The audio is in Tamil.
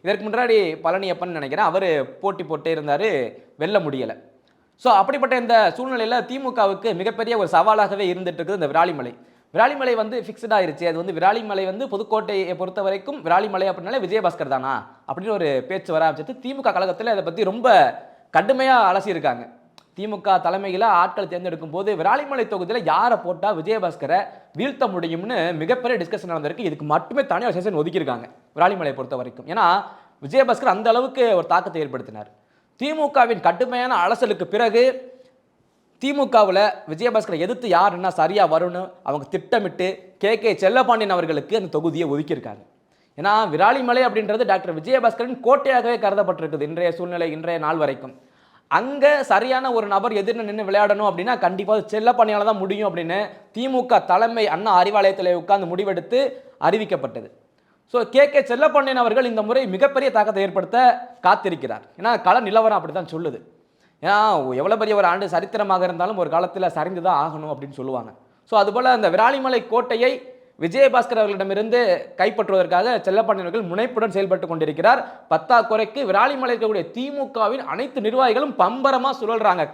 இதற்கு முன்னாடி பழனியப்பன் நினைக்கிறேன், அவர் போட்டி போட்டே இருந்தார், வெல்ல முடியலை. ஸோ அப்படிப்பட்ட இந்த சூழ்நிலையில் திமுகவுக்கு மிகப்பெரிய ஒரு சவாலாகவே இருந்துட்டு இருக்குது இந்த விராலிமலை. விராலிமலை வந்து ஃபிக்ஸ்ட் ஆயிருச்சு. அது வந்து விராலிமலை வந்து புதுக்கோட்டையை பொறுத்த வரைக்கும் விராலிமலை அப்படின்னாலே விஜயபாஸ்கர் தானா அப்படின்னு ஒரு பேச்சு வர ஆரம்பிச்சது. திமுக கழகத்தில் அதை பற்றி ரொம்ப கடுமையாக அலசியிருக்காங்க. திமுக தலைமையில் ஆட்கள் தேர்ந்தெடுக்கும் போது விராலிமலை தொகுதியில் யாரை போட்டால் விஜயபாஸ்கரை வீழ்த்த முடியும்னு மிகப்பெரிய டிஸ்கஷன் நடந்திருக்கு. இதுக்கு மட்டுமே தனியாக செஷன் ஒதுக்கியிருக்காங்க விராலிமலை பொறுத்த வரைக்கும். ஏன்னா விஜயபாஸ்கர் அந்த அளவுக்கு ஒரு தாக்கத்தை ஏற்படுத்தினார். திமுகவின் கடுமையான அலசலுக்கு பிறகு திமுகவில் விஜயபாஸ்கரை எதிர்த்து யாருன்னா சரியா வரும்னு அவங்க திட்டமிட்டு கே செல்லப்பாண்டியன் அவர்களுக்கு அந்த தொகுதியை ஒதுக்கியிருக்காங்க. ஏன்னா விராலிமலை அப்படின்றது டாக்டர் விஜயபாஸ்கரின் கோட்டையாகவே கருதப்பட்டிருக்குது இன்றைய சூழ்நிலை, இன்றைய நாள் வரைக்கும். அங்க சரியான ஒரு நபர் எதிர்த்து நின்று விளையாடணும் அப்படின்னா கண்டிப்பாக செல்லப்பாண்டியால தான் முடியும் அப்படின்னு திமுக தலைமை அண்ணா அறிவாலயத்தில் உட்கார்ந்து முடிவெடுத்து அறிவிக்கப்பட்டது. ஸோ கே செல்லப்பாண்டியன் அவர்கள் இந்த முறை மிகப்பெரிய தாக்கத்தை ஏற்படுத்த காத்திருக்கிறார். ஏன்னா கள நிலவரம் அப்படி தான் சொல்லுது. ஏன்னா எவ்வளோ பெரிய ஒரு ஆண்டு சரித்திரமாக இருந்தாலும் ஒரு காலத்தில் சரிந்து தான் ஆகணும் அப்படின்னு சொல்லுவாங்க. ஸோ அதுபோல் அந்த விராலிமலை கோட்டையை விஜயபாஸ்கர் அவர்களிடமிருந்து கைப்பற்றுவதற்காக செல்லப்பாண்டியன் அவர்கள் முனைப்புடன் செயல்பட்டு கொண்டிருக்கிறார். பத்தாக்குறைக்கு விராலிமலை இருக்கக்கூடிய திமுகவின் அனைத்து நிர்வாகிகளும் பம்பரமாக சுழல்றாங்க.